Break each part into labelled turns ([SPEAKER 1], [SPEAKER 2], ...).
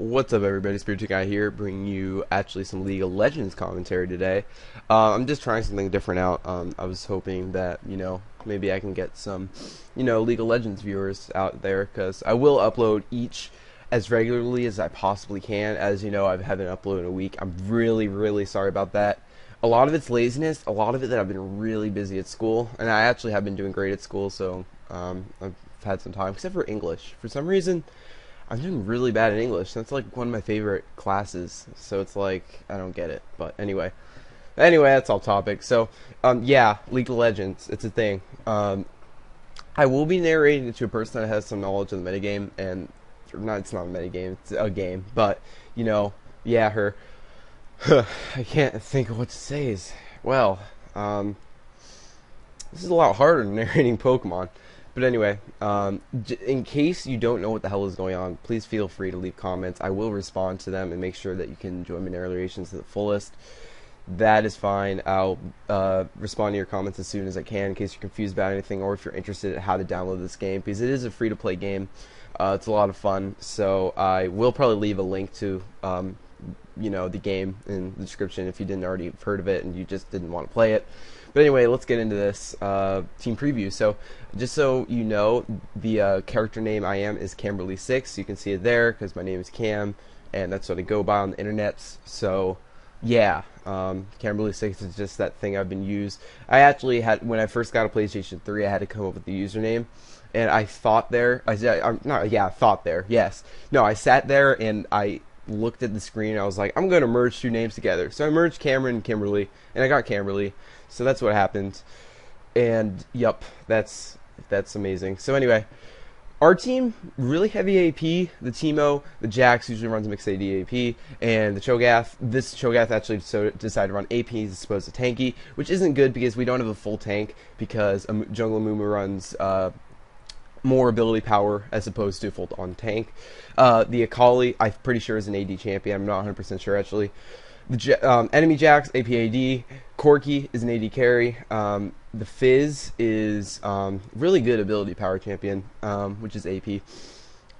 [SPEAKER 1] What's up, everybody? Spiritomb guy here, bringing you actually some League of Legends commentary today. I'm just trying something different out. I was hoping that, maybe I can get some, League of Legends viewers out there, because I will upload each as regularly as I possibly can. As you know, I haven't uploaded in a week. I'm really sorry about that. A lot of it's laziness, a lot of it that I've been really busy at school, and I actually have been doing great at school, so I've had some time, except for English. For some reason, I'm doing really bad in English. That's like one of my favorite classes, so it's like, I don't get it. But anyway, that's all topic. So, yeah, League of Legends, it's a thing. I will be narrating it to a person that has some knowledge of the metagame, and it's not a metagame, it's a game, but, yeah, her. I can't think of what to say. Well, this is a lot harder than narrating Pokemon. But anyway, in case you don't know what the hell is going on, please feel free to leave comments. I will respond to them and make sure that you can enjoy my narrations to the fullest. That is fine. I'll respond to your comments as soon as I can in case you're confused about anything, or if you're interested in how to download this game, because it is a free-to-play game. It's a lot of fun, so I will probably leave a link to the game in the description if you didn't already have heard of it and you just didn't want to play it. But anyway, let's get into this team preview. So, just so you know, the character name I am is Camberly6. You can see it there because my name is Cam, and that's what I go by on the internet. So, yeah, Camberly6 is just that thing I've been used. I actually had, when I first got a PlayStation 3, I had to come up with the username, and I thought there. I sat there and I looked at the screen. I was like, I'm going to merge two names together. So I merged Cameron and Kimberly, and I got Camberly. So that's what happened, and yep, that's amazing. So anyway, our team, really heavy AP. The Teemo, the Jax usually runs mixed AD AP, and the Cho'Gath. This Cho'Gath actually decided to run AP as opposed to tanky, which isn't good because we don't have a full tank, because Jungle Amumu runs more ability power as opposed to full on tank. The Akali, I'm pretty sure, is an AD champion. I'm not 100% sure actually. The enemy Jax, APAD. Corki is an AD carry. The Fizz is really good ability power champion, which is AP.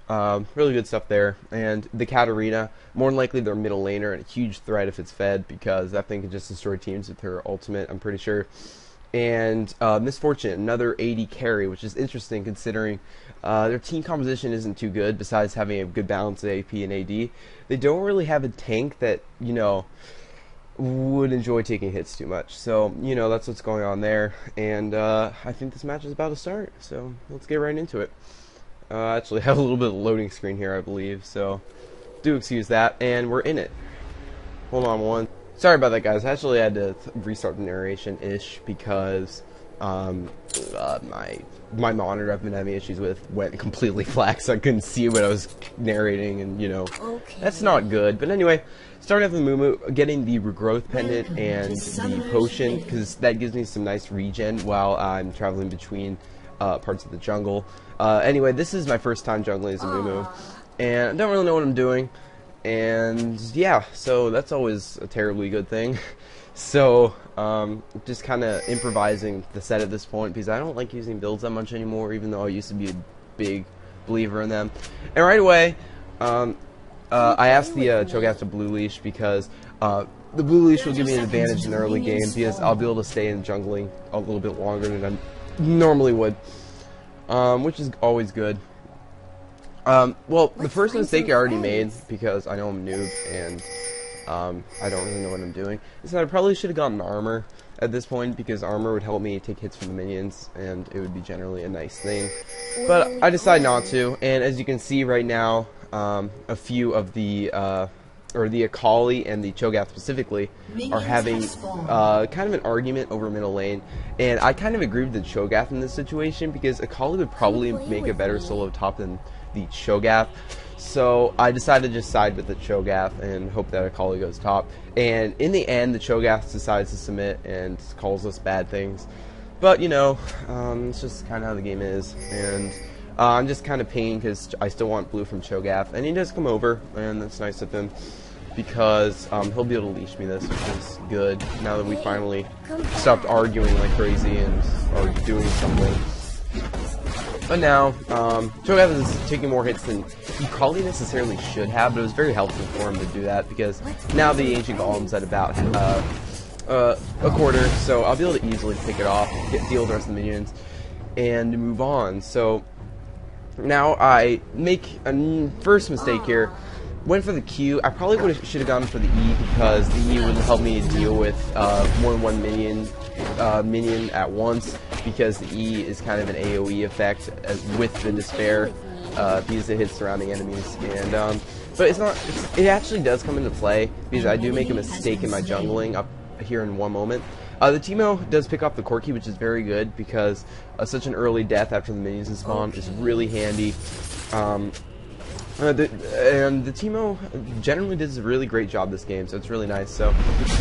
[SPEAKER 1] Really good stuff there. And the Katarina, more than likely their middle laner, and a huge threat if it's fed, because that thing can just destroy teams with her ultimate, I'm pretty sure. And Misfortune, another AD carry, which is interesting considering their team composition isn't too good. Besides having a good balance of AP and AD, they don't really have a tank that, would enjoy taking hits too much. So, that's what's going on there. And I think this match is about to start, so let's get right into it. Actually, I have a little bit of a loading screen here, I believe, so do excuse that. And we're in it. Hold on one. Sorry about that, guys. I actually had to restart the narration-ish because my monitor I've been having issues with went completely flat, so I couldn't see what I was narrating, and okay, that's not good. But anyway, starting off with Amumu, getting the regrowth pendant and the potion, because that gives me some nice regen while I'm traveling between parts of the jungle. Anyway, this is my first time jungling as Amumu, and I don't really know what I'm doing. And yeah, so that's always a terribly good thing. So just kind of improvising the set at this point, because I don't like using builds that much anymore, even though I used to be a big believer in them. And right away, I asked the Cho'Gath to blue leash, because the blue leash will give me an advantage in the early game, because I'll be able to stay in jungling a little bit longer than I normally would, which is always good. Well, the first mistake I already made, because I know I'm noob, and I don't really know what I'm doing, is that I probably should have gotten armor at this point, because armor would help me take hits from the minions, and it would be generally a nice thing. But I decided not to, and as you can see right now, a few of the the Akali and the Cho'Gath specifically are having kind of an argument over middle lane, and I kind of agree with the Cho'Gath in this situation, because Akali would probably make a better solo top than the Cho'Gath. So I decided to just side with the Cho'Gath and hope that Akali goes top. And in the end, the Cho'Gath decides to submit and calls us bad things. But it's just kind of how the game is. And I'm just kind of pained because I still want blue from Cho'Gath, and he does come over, and that's nice of him, because he'll be able to leash me this, which is good now that we finally stopped arguing like crazy and are doing something. But now, Cho'Gath is taking more hits than he probably necessarily should have, but it was very helpful for him to do that, because now the Ancient Golem's at about a quarter, so I'll be able to easily pick it off, deal the rest of the minions, and move on. So now I make a first mistake here. Went for the Q. I probably should have gone for the E, because the E would help me deal with more than one minion at once, because the E is kind of an AoE effect with the Despair, because it hits surrounding enemies. And but it actually does come into play, because I do make a mistake in my jungling up here in one moment. The Teemo does pick up the Corki, which is very good, because such an early death after the minions spawn is really handy. And the Teemo generally does a really great job this game, so it's really nice. So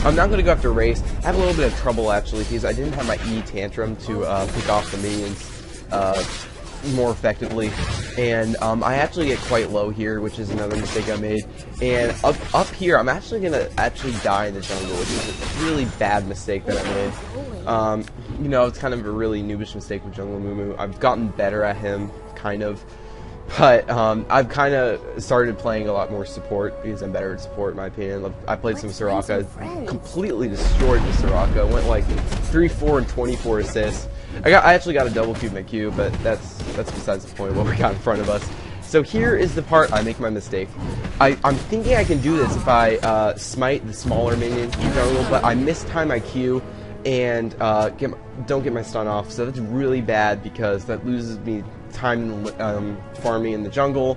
[SPEAKER 1] I'm not going to go after Race. I have a little bit of trouble, actually, because I didn't have my E Tantrum to pick off the minions more effectively. And I actually get quite low here, which is another mistake I made. And up here, I'm actually going to die in the jungle, which is a really bad mistake that I made. You know, it's kind of a really noobish mistake with Jungle Amumu. I've gotten better at him, kind of. But I've kind of started playing a lot more support, because I'm better at support in my opinion. I played some Soraka, completely destroyed the Soraka, went like 3, 4, and 24 assists. I actually got a double Q in my Q, but that's besides the point of what we got in front of us. So here is the part I make my mistake. I'm thinking I can do this if I smite the smaller minion in jungle, but I mistime my Q and don't get my stun off, so that's really bad, because that loses me time farming in the jungle.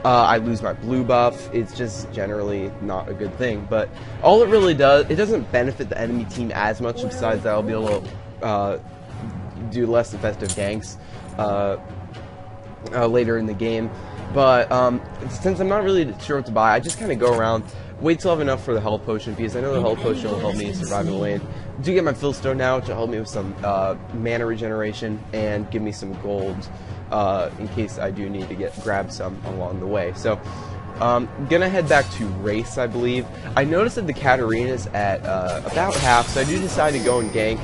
[SPEAKER 1] I lose my blue buff. It's just generally not a good thing, but all it really does, it doesn't benefit the enemy team as much, besides that I'll be able to do less effective ganks later in the game. But since I'm not really sure what to buy, I just kind of go around, wait till I have enough for the health potion, because I know the health potion will help me survive in the lane. I do get my Philstone now, which will help me with some mana regeneration and give me some gold in case I do need to grab some along the way. So gonna head back to Race, I believe. I noticed that the Katarina's at about half, so I do decide to go and gank.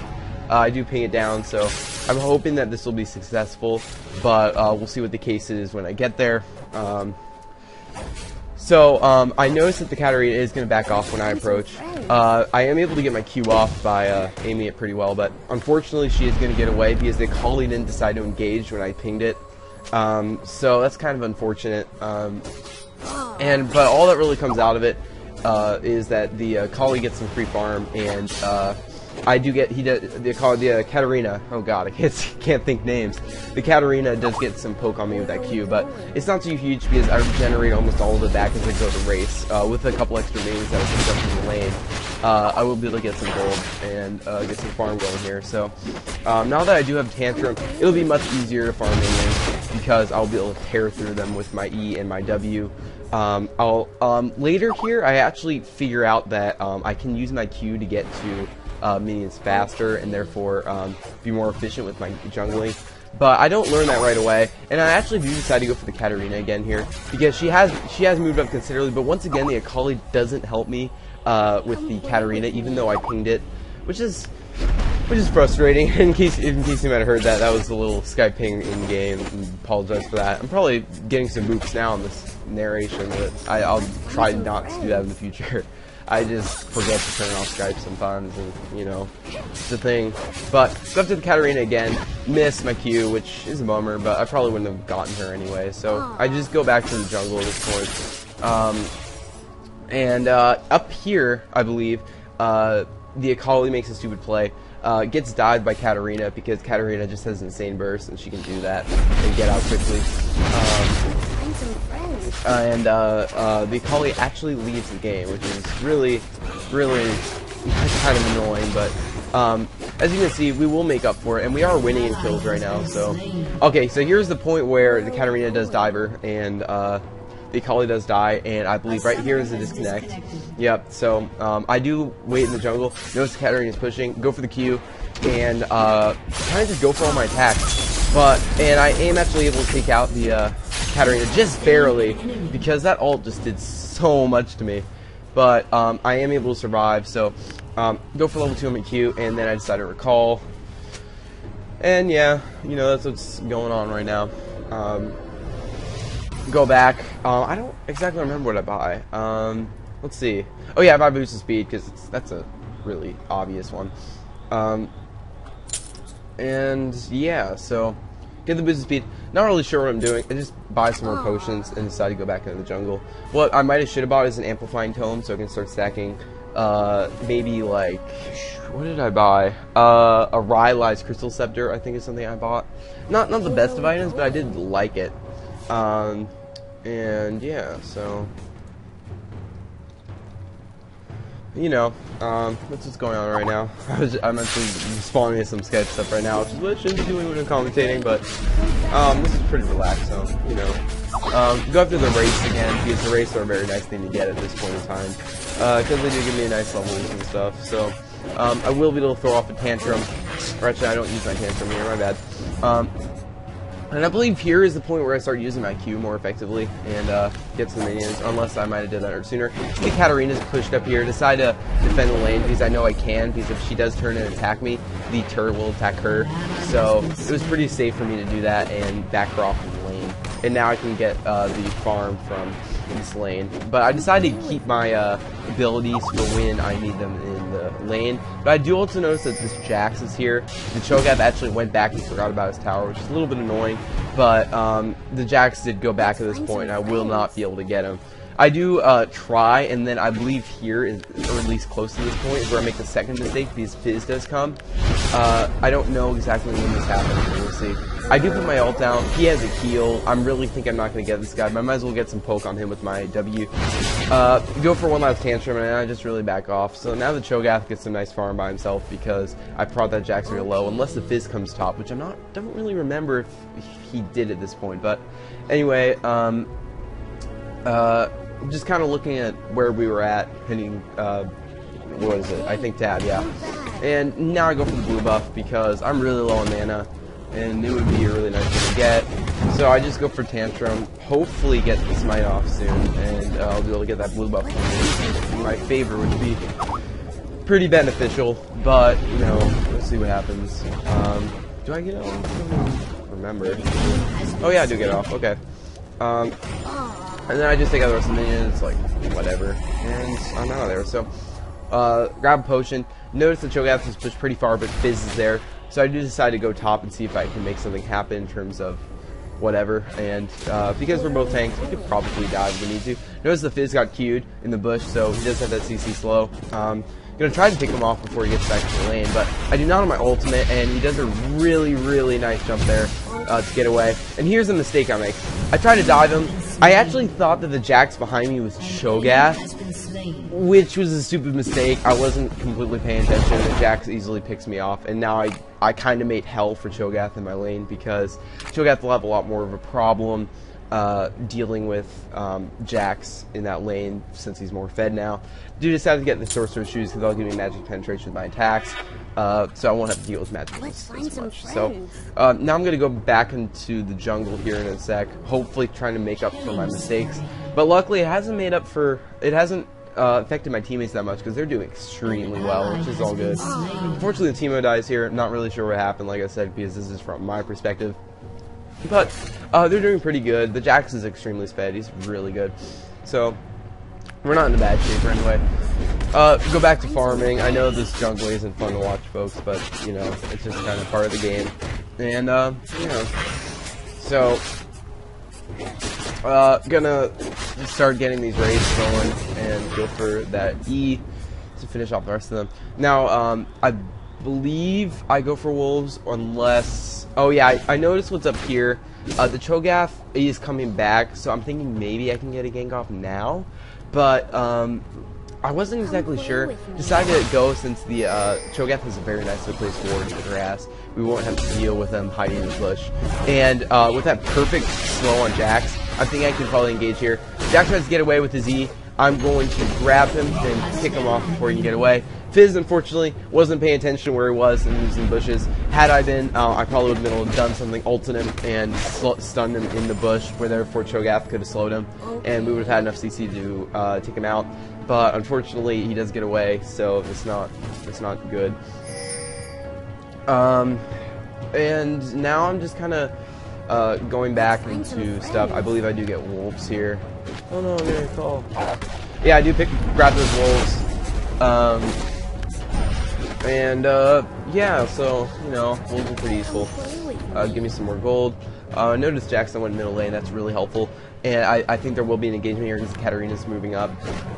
[SPEAKER 1] I do ping it down, so I'm hoping that this will be successful, but we'll see what the case is when I get there. I noticed that the Katarina is going to back off when I approach. I am able to get my Q off by aiming it pretty well, but unfortunately she is going to get away, because the Akali didn't decide to engage when I pinged it. So that's kind of unfortunate. But all that really comes out of it is that the Akali gets some free farm, and I do get, the Katarina, oh god, I can't think names. The Katarina does get some poke on me with that Q, but it's not too huge, because I regenerate almost all of it back as I go to Race. With a couple extra minions that I picked up from the lane, I will be able to get some gold and get some farm going here. So now that I do have Tantrum, it'll be much easier to farm minions, because I'll be able to tear through them with my E and my W. Later here, I actually figure out that I can use my Q to get to minions faster, and therefore be more efficient with my jungling. But I don't learn that right away, and I actually do decide to go for the Katarina again here, because she has moved up considerably. But once again, the Akali doesn't help me with the Katarina, even though I pinged it, which is frustrating. In case you might have heard that, that was a little Skype ping in game. Apologize for that. I'm probably getting some boops now in this narration, but I'll try not to do that in the future. I just forget to turn off Skype sometimes, and, you know, it's a thing. But, go up to the Katarina again, miss my Q, which is a bummer, but I probably wouldn't have gotten her anyway, so I just go back to the jungle at this point. Up here, I believe, the Akali makes a stupid play, gets died by Katarina, because Katarina just has insane burst, and she can do that and get out quickly. The Akali actually leaves the game, which is really kind of annoying, but as you can see, we will make up for it, and we are winning in kills right now. So okay, so here's the point where the Katarina does diver, and the Akali does die, and I believe right here is the disconnect. Yep, so I do wait in the jungle, notice the Katarina is pushing, go for the Q, and kind of just go for all my attacks. And I am actually able to take out the Katarina just barely, because that ult just did so much to me. But I am able to survive, so go for level 2 on my Q, and then I decide to recall. And yeah, you know, that's what's going on right now. Go back. I don't exactly remember what I buy. Let's see. Oh yeah, I buy boost of speed because that's a really obvious one. And yeah, so get the boost of speed. Not really sure what I'm doing. I just buy some more potions and decide to go back into the jungle. What I might have should have bought is an amplifying tome, so I can start stacking. Maybe like, what did I buy? A Rylai's crystal scepter, I think, is something I bought. Not the best of items, but I did like it. And yeah, so you know, that's what's going on right now. I'm actually responding to some sketch stuff right now, which is what I shouldn't be doing when I'm commentating, but this is pretty relaxed, so you know. Go after the race again, because the race are a very nice thing to get at this point in time, because they do give me nice levels and stuff. So I will be able to throw off a tantrum. Or actually, I don't use my tantrum here, my bad. And I believe here is the point where I start using my Q more effectively and get to the minions, unless I might have did that sooner. I think Katarina's pushed up here, decide to defend the lane because I know I can, because if she does turn and attack me, the turret will attack her. So it was pretty safe for me to do that and back her off of the lane. And now I can get the farm from this lane. But I decided to keep my abilities for when I need them in the lane. But I do also notice that this Jax is here. The Cho'Gath actually went back and forgot about his tower, which is a little bit annoying. But the Jax did go back at this point, and I will not be able to get him. I do try, and then I believe here, is, or at least close to this point, is where I make the second mistake, because Fizz does come. I don't know exactly when this happens, but we'll see. I do put my ult down. He has a heal. I really think I'm not going to get this guy, but I might as well get some poke on him with my W. Go for one last tantrum, and I just really back off. So now the Cho'Gath gets some nice farm by himself, because I prod that Jax real low, unless the Fizz comes top, which don't really remember if he did at this point. But anyway, just kind of looking at where we were at, hitting, what is it? I think tab, yeah. And now I go for the blue buff because I'm really low on mana, and it would be a really nice thing to get. So I just go for tantrum, hopefully get the smite off soon, and I'll be able to get that blue buff in my favor, which would be pretty beneficial. But you know, we'll see what happens. Do I get it off? I don't remember. Oh yeah, I do get it off. Okay. And then I just take out the rest of the minions, like, whatever, and I'm out of there. So, grab a potion. Notice the Cho'Gath is pushed pretty far, but Fizz is there. So I do decide to go top and see if I can make something happen in terms of whatever. And because we're both tanks, we could probably die if we need to. Notice the Fizz got Q'd in the bush, so he does have that CC slow. Gonna try to pick him off before he gets back to the lane, but I do not on my ultimate, and he does a really, really nice jump there to get away. And here's the mistake I make. I try to dive him. I actually thought that the Jax behind me was Cho'Gath, which was a stupid mistake. I wasn't completely paying attention, and Jax easily picks me off, and now I kind of made hell for Cho'Gath in my lane, because Cho'Gath will have a lot more of a problem dealing with Jax in that lane since he's more fed now. Do decide to get the Sorcerer's Shoes because they'll give me magic penetration with my attacks, so I won't have to deal with magic as much. So now I'm going to go back into the jungle here in a sec, hopefully trying to make up for my mistakes. But luckily it hasn't affected my teammates that much because they're doing extremely well, which is all good. Unfortunately the Teemo dies here. I'm not really sure what happened, like I said, because this is from my perspective. But they're doing pretty good. The Jax is extremely sped. He's really good. So we're not in a bad shape anyway. Go back to farming. I know this jungling isn't fun to watch, folks, but you know, it's just kind of part of the game. And you know, so gonna start getting these raids going and go for that E to finish off the rest of them. Now, I believe I go for wolves unless... Oh yeah, I noticed what's up here. The Cho'Gath is coming back, so I'm thinking maybe I can get a gank off now. But I wasn't exactly sure. Decided to go since the Cho'Gath has a very nicely placed ward in the grass. We won't have to deal with them hiding in the bush. And with that perfect slow on Jax, I think I can probably engage here. Jax tries to get away with his E. I'm going to grab him and kick him off before he can get away. Fizz, unfortunately, wasn't paying attention to where he was and he was in the bushes. Had I been, I probably would have been able to done something, ulted him, and stunned him in the bush, where therefore Cho'Gath could have slowed him, and we would have had enough CC to take him out. But unfortunately, he does get away, so it's not good. And now I'm just kind of going back into stuff. I believe I do get wolves here. Oh no, I'm gonna call. Yeah, I do grab those wolves. Yeah, so, you know, wolves are pretty useful. Give me some more gold. Notice Jackson went middle lane, that's really helpful. And I think there will be an engagement here because Katarina's moving up.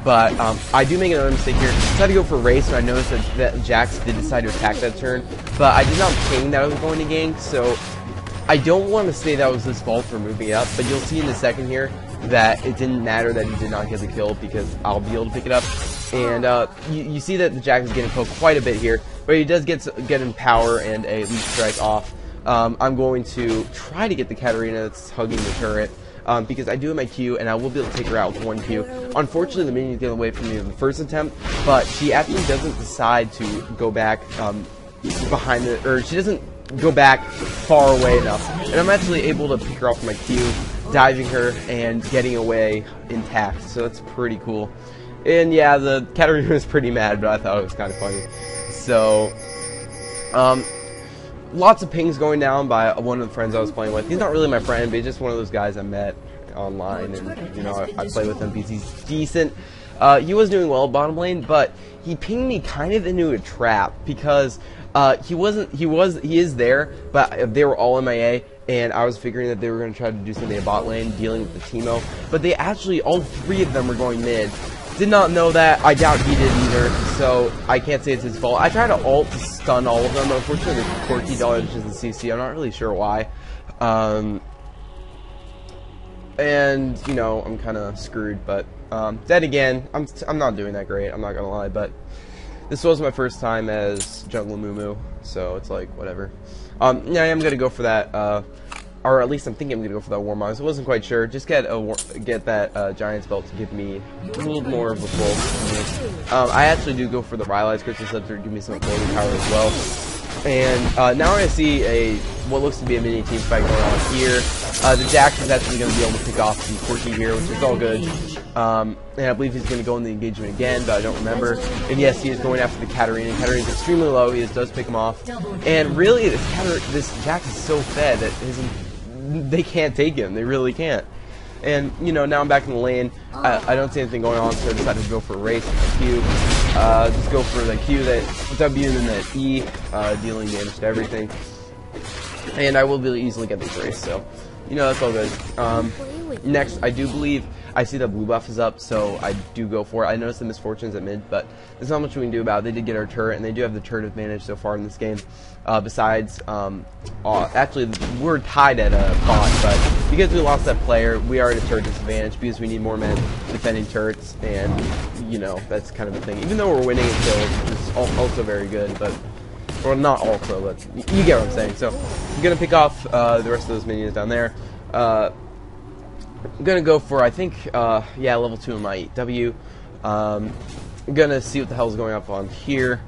[SPEAKER 1] But I do make another mistake here. I tried to go for race, and I noticed that Jax did decide to attack that turn. But I did not ping that I was going to gank, so I don't want to say that was his fault for moving up. But you'll see in a second here that it didn't matter that he did not get the kill because I'll be able to pick it up. And you see that the Jax is getting poked quite a bit here, but he does get in power and a leap strike off. I'm going to try to get the Katarina that's hugging the turret, because I do have my Q, and I will be able to take her out with one Q. Unfortunately, the minion get away from me in the first attempt, but she actually doesn't decide to go back behind the, or she doesn't go back far away enough, and I'm actually able to pick her off with my Q, diving her and getting away intact. So that's pretty cool. And yeah, the Katarina was pretty mad, but I thought it was kind of funny. So, lots of pings going down by one of the friends I was playing with. He's not really my friend, but he's just one of those guys I met online, and you know, I play with him because he's decent. He was doing well bottom lane, but he pinged me kind of into a trap because he is there, but they were all MIA, and I was figuring that they were going to try to do something at bot lane, dealing with the Teemo, but they actually, all three of them were going mid. Did not know that. I doubt he did either, so I can't say it's his fault. I tried to ult to stun all of them, but unfortunately the Corky dodged the CC. I'm not really sure why. And, you know, I'm kind of screwed, but then again, I'm not doing that great, I'm not going to lie, but this was my first time as Jungle Amumu, so it's like, whatever. Yeah, I'm going to go for that, or at least I'm thinking I'm going to go for that Warmogs. I wasn't quite sure. Just get that Giant's Belt to give me a little more of a full. I actually do go for the Rylai's Crystal Scepter to give me some floating power as well. And now we're going to see what looks to be a mini team fight going on here. The Jax is actually going to be able to pick off some Corky here, which is all good. And I believe he's going to go in the engagement again, but I don't remember. And yes, he is going after the Katarina. Katarina's extremely low. He does pick him off. And really, this Jax is so fed that they can't take him. They really can't. And, you know, now I'm back in the lane. I don't see anything going on, so I decided to go for a race with the Q. Just go for the Q, that W, and then that E, dealing damage to everything. And I will be easily get this race, so, you know, that's all good. Next, I do believe I see that blue buff is up, so I do go for it. I noticed the misfortunes at mid, but there's not much we can do about it. They did get our turret, and they do have the turret advantage so far in this game. Besides, actually, we're tied at a bot, but because we lost that player, we are at a turret disadvantage because we need more men defending turrets, and, you know, that's kind of the thing. Even though we're winning in kills, which is also very good, but, well, not also, but you get what I'm saying. So, I'm going to pick off the rest of those minions down there. I'm gonna go for, I think, yeah, level 2 in my W. I'm gonna see what the hell's going up on here.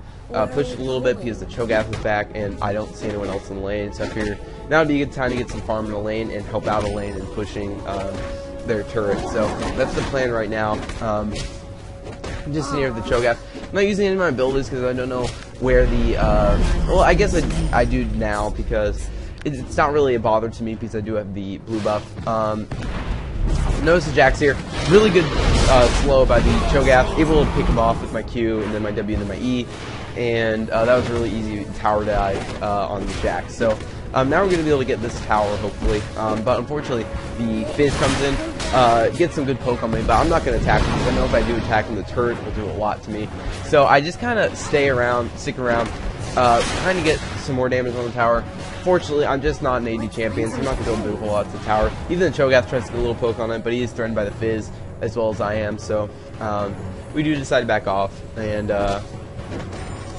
[SPEAKER 1] Push it a little bit because the Cho'Gath is back, and I don't see anyone else in the lane. So I figure now would be a good time to get some farm in the lane and help out a lane in pushing their turret. So that's the plan right now. I'm just near the Cho'Gath. I'm not using any of my abilities because I don't know where the. Well, I guess I do now because it's not really a bother to me because I do have the blue buff. Notice the Jax here. Really good slow by the Cho'Gath. Able to pick him off with my Q and then my W and then my E. And that was a really easy tower dive on the Jax. So now we're going to be able to get this tower, hopefully. But unfortunately, the Fizz comes in, gets some good poke on me, but I'm not going to attack him because I know if I do attack him, the turret will do a lot to me. So I just kind of stick around, trying to get some more damage on the tower. Fortunately, I'm just not an AD champion, so I'm not going to be able to do a whole lot to the tower. Even the Cho'Gath tries to get a little poke on it, but he is threatened by the Fizz as well as I am. So we do decide to back off and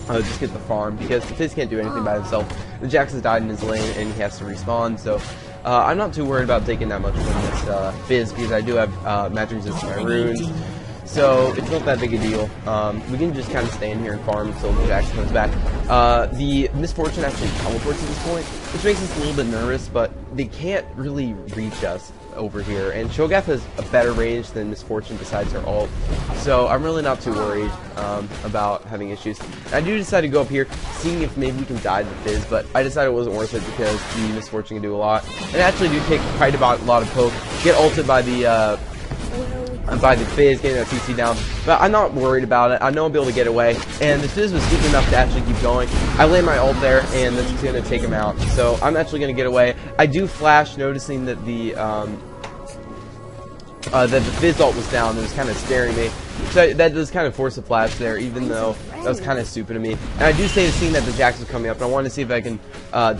[SPEAKER 1] just get the farm because the Fizz can't do anything by himself. The Jax has died in his lane and he has to respawn. So I'm not too worried about taking that much from this Fizz because I do have magic resist to my runes. So it's not that big a deal. We can just kind of stand here and farm until the Jax comes back. The Misfortune actually teleports at this point, which makes us a little bit nervous, but they can't really reach us. over here, and Cho'Gath has a better range than Misfortune besides her ult, so I'm really not too worried about having issues. And I do decide to go up here, seeing if maybe we can die to the Fizz, but I decided it wasn't worth it because the Misfortune can do a lot, and actually do take quite a lot of poke, get ulted by the Fizz, getting that CC down, but I'm not worried about it. I know I'll be able to get away, and the Fizz was stupid enough to actually keep going. I land my ult there, and that's going to take him out, so I'm actually going to get away. I do flash, noticing that the Fizz ult was down. It was kind of scaring me, so that does kind of force a flash there, even though that was kind of stupid of me. And I do say, seeing that the Jax was coming up, and I wanted to see if I can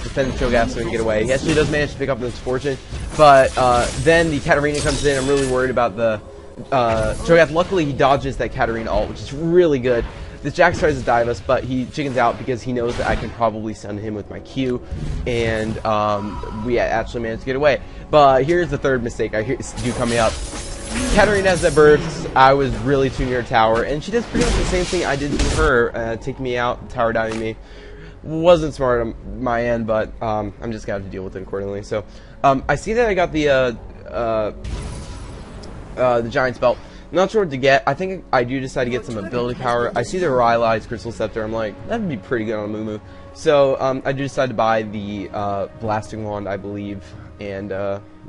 [SPEAKER 1] defend the Cho'Gath so I can get away. He actually does manage to pick up the Misfortune, but then the Katarina comes in. I'm really worried about the Cho'Gath. Luckily, he dodges that Katarina ult, which is really good. This Jax tries to dive us, but he chickens out because he knows that I can probably stun him with my Q, and we actually managed to get away. But here's the third mistake I do coming up. Katarina has that burst. I was really too near tower, and she does pretty much the same thing I did to her, taking me out, tower diving me. Wasn't smart on my end, but I'm just going to have to deal with it accordingly. So I see that I got the Giant's Belt. Not sure what to get. I think I do decide to get some ability power. I see the Rylai's Crystal Scepter. I'm like, that'd be pretty good on Amumu. So I do decide to buy the Blasting Wand, I believe. And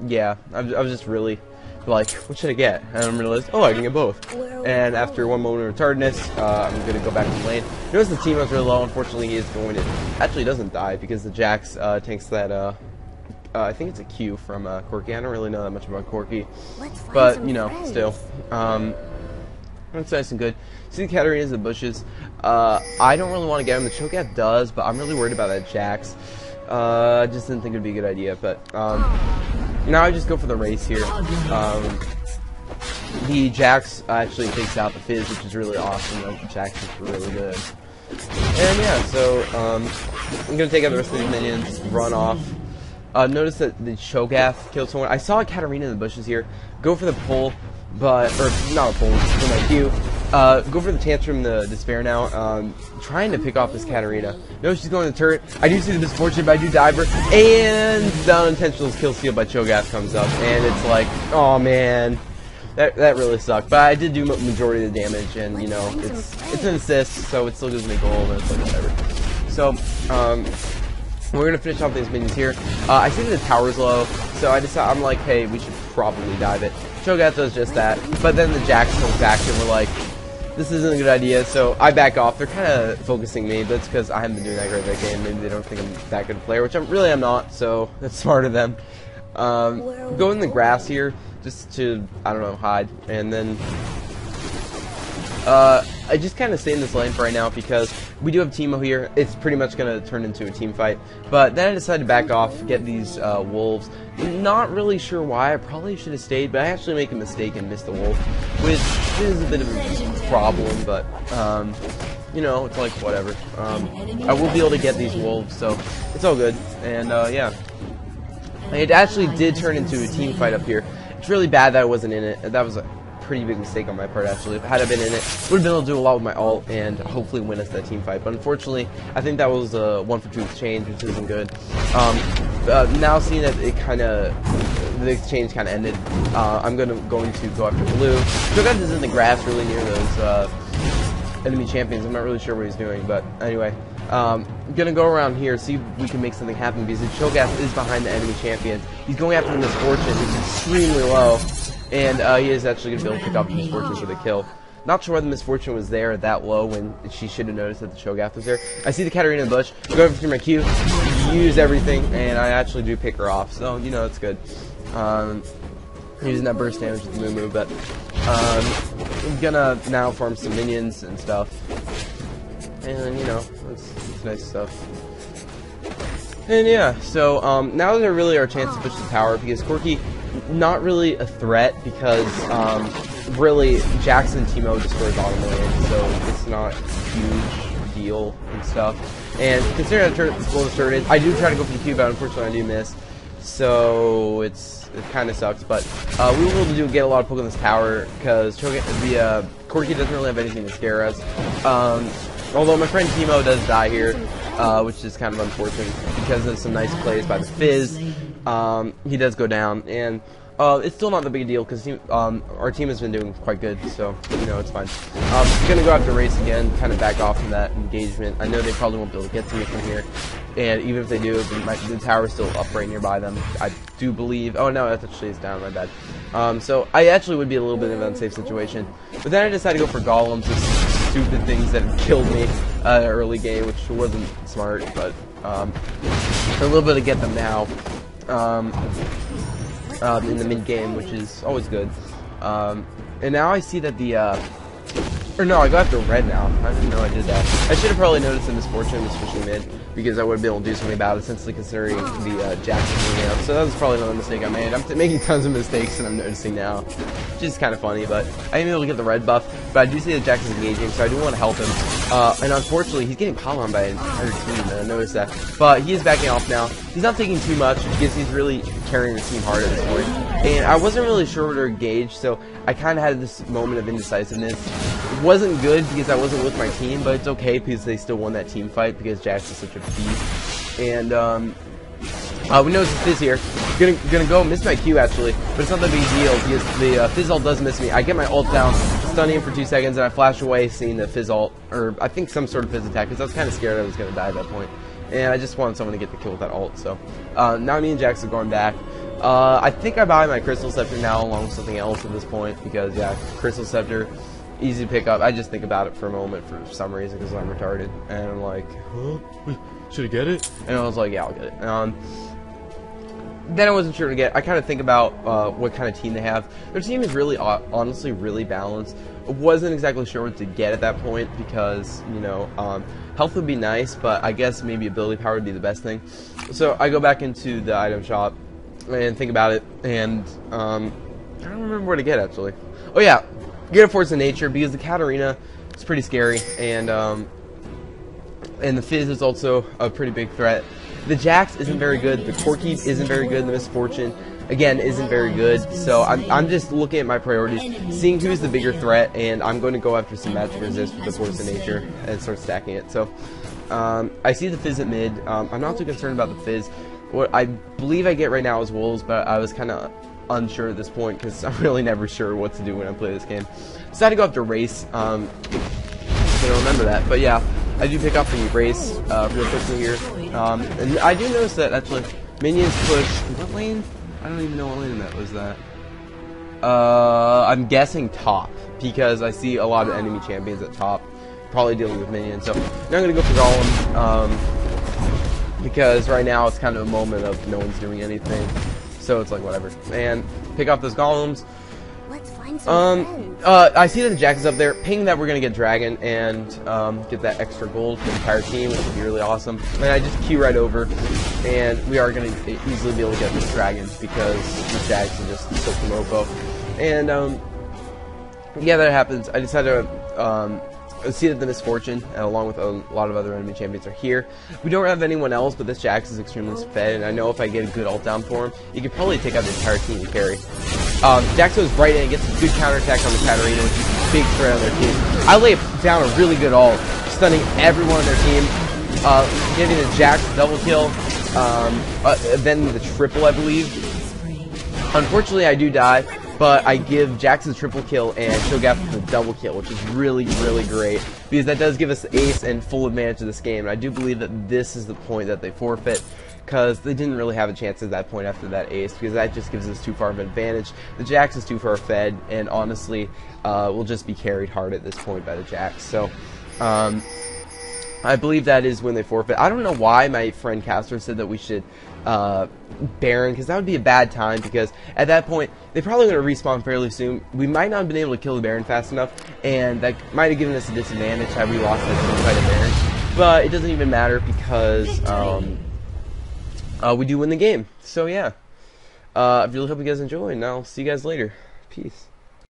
[SPEAKER 1] yeah, I was just really like, what should I get? And I realized, oh, I can get both. And after one moment of retardedness, I'm going to go back to lane. Notice the team was really low. Unfortunately, he is going to... Actually, doesn't die because the Jax tanks that... I think it's a Q from Corki. I don't really know that much about Corki, but you know, still, that's nice and good. See the Katarina's in the bushes. I don't really want to get him. The Cho'Gath does, but I'm really worried about that Jax. I just didn't think it'd be a good idea, but now I just go for the race here. The Jax actually takes out the Fizz, which is really awesome. The Jax is really good. And yeah, so I'm gonna take out the rest of these minions, run off. Notice that the Cho'Gath killed someone. I saw a Katarina in the bushes here. Go for the pull, but... Or, not a pull, for my Q. Go for the Tantrum, the Despair now. Trying to pick off this Katarina. No, she's going to the turret. I do see the Misfortune, but I do dive her. And the unintentional kill steal by Cho'Gath comes up. And it's like, oh man. That really sucked. But I did do majority of the damage, and, you know, it's an assist, so it still gives me gold, and it's like whatever. So, we're going to finish off these minions here. I see that the tower's low, so I'm like, hey, we should probably dive it. Cho'Gath does just that, but then the Jax comes back and we're like, this isn't a good idea, so I back off. They're kind of focusing me, but it's because I haven't been doing that great that game. Maybe they don't think I'm that good a player, which I'm not, so that's smart of them. Go in the grass here, just to, I don't know, hide, and then... I just kind of stay in this lane for right now because we do have Teemo here. It's pretty much going to turn into a team fight. But then I decided to back off, get these wolves. Not really sure why. I probably should have stayed, but I actually make a mistake and missed the wolf, which is a bit of a problem, but, you know, it's like, whatever. I will be able to get these wolves, so it's all good. And, yeah. It actually did turn into a team fight up here. It's really bad that I wasn't in it. That was a pretty big mistake on my part, actually. Had I been in it, would have been able to do a lot with my ult and hopefully win us that team fight. But unfortunately, I think that was a 1-for-2 exchange, which isn't good. Now seeing that it kind of, the exchange kind of ended, I'm going to go after blue. Cho'Gath is in the grass really near those enemy champions. I'm not really sure what he's doing, but anyway. I'm going to go around here, see if we can make something happen, because the Cho'Gath is behind the enemy champions. He's going after the Misfortune, who's extremely low. And he is actually going to be able to pick up the Misfortune for the kill. Not sure why the Misfortune was there that low when she should have noticed that the Cho'Gath was there. I see the Katarina in the bush. Go over to my Q, use everything, and I actually do pick her off. So, you know, that's good. Using that burst damage with the Amumu, but I'm going to now farm some minions and stuff. And, you know, it's nice stuff. And yeah, so now there really our chance to push the tower, because Corki, not really a threat, because really Jackson Teemo destroys bottom lane, so it's not a huge deal and stuff. And considering that turret is slow started, I do try to go for the Q, but unfortunately I do miss. So it kind of sucks, but we were able to get a lot of poke on this tower, because Corki doesn't really have anything to scare us. Although my friend Teemo does die here, which is kind of unfortunate because of some nice plays by the Fizz. He does go down, and It's still not the big deal because our team has been doing quite good, so you know it's fine. I'm gonna go after race again, kind of back off from that engagement. I know they probably won't be able to get to me from here, and even if they do, the tower's still up right nearby them. I do believe. Oh no, that actually is down. My bad. So I actually would be a little bit of an unsafe situation, but then I decided to go for golems, just stupid things that have killed me early game, which wasn't smart, but a little bit to get them now. In the mid-game, which is always good. And now I see that or no, I go after red now. I didn't know I did that. I should have probably noticed the misfortune of switching mid, because I would have been able to do something about it, essentially considering the Jax moving up. So that was probably another mistake I made. I'm making tons of mistakes, and I'm noticing now, which is kind of funny, but I am able to get the red buff, but I do see that Jax is engaging, so I do want to help him. And unfortunately, he's getting pylon by an entire team, and I noticed that. But he is backing off now. He's not taking too much, because he's really carrying the team hard at this point. And I wasn't really sure where to engage, so I kind of had this moment of indecisiveness. It wasn't good because I wasn't with my team, but it's okay because they still won that team fight because Jax is such a beast. And we notice the Fizz here. Gonna go miss my Q actually, but it's not that big deal because the Fizz ult does miss me. I get my ult down, stun him for 2 seconds, and I flash away, seeing the Fizz ult, or I think some sort of Fizz attack, because I was kind of scared I was gonna die at that point. And I just wanted someone to get the kill with that ult. So now me and Jax are going back. I think I buy my Crystal Scepter now along with something else at this point because yeah, Crystal Scepter, easy to pick up. I just think about it for a moment for some reason because I'm retarded, and I'm like, huh? Should I get it? And I was like, yeah, I'll get it. Then I wasn't sure to get. I kind of think about what kind of team they have. Their team is really, honestly, really balanced. I wasn't exactly sure what to get at that point because, you know, health would be nice, but I guess maybe ability power would be the best thing. So I go back into the item shop and think about it, and I don't remember where to get actually. Oh yeah, get a Force of Nature because the Katarina is pretty scary, and the Fizz is also a pretty big threat. The Jax isn't very good. The Corki isn't very good. The Misfortune, again, isn't very good. So I'm just looking at my priorities, seeing who's the bigger threat, and I'm going to go after some magic resist with the Force of Nature and start stacking it. So I see the Fizz at mid. I'm not too concerned about the Fizz. What I believe I get right now is Wolves, but I was kind of unsure at this point because I'm really never sure what to do when I play this game. Decided to go after Race. I don't remember that, but yeah, I do pick up the Race real quickly here. And I do notice that actually minions push. What lane? I don't even know what lane that was. I'm guessing top because I see a lot of enemy champions at top, probably dealing with minions. So now I'm gonna go for Golem. Because right now it's kind of a moment of no one's doing anything, so it's like whatever. And pick up those golems.
[SPEAKER 2] Let's find some
[SPEAKER 1] I see that the Jax is up there. Ping that we're gonna get Dragon and get that extra gold for the entire team, which would be really awesome. And I just queue right over, and we are gonna easily be able to get this Dragon because the Jax is just so mofo. And yeah, that happens. I decided to see that the Misfortune, along with a lot of other enemy champions, are here. We don't have anyone else, but this Jax is extremely fed, and I know if I get a good ult down for him, he could probably take out the entire team to carry. Jax goes right in and gets a good counterattack on the Katarina, which is a big threat on their team. I lay down a really good ult, stunning everyone on their team, giving the Jax a double kill, then the triple, I believe. Unfortunately, I do die. But I give Jax a triple kill and Shogath the double kill, which is really, really great. Because that does give us the ace and full advantage of this game. And I do believe that this is the point that they forfeit. Because they didn't really have a chance at that point after that ace. Because that just gives us too far of an advantage. The Jax is too far fed. And honestly, we'll just be carried hard at this point by the Jax. So, I believe that is when they forfeit. I don't know why my friend Castor said that we should Baron, because that would be a bad time, because at that point they probably going to respawn fairly soon. We might not have been able to kill the Baron fast enough, and that might have given us a disadvantage had we lost that team fight of Baron. But it doesn't even matter because we do win the game. So yeah, I really hope you guys enjoy, and I'll see you guys later. Peace.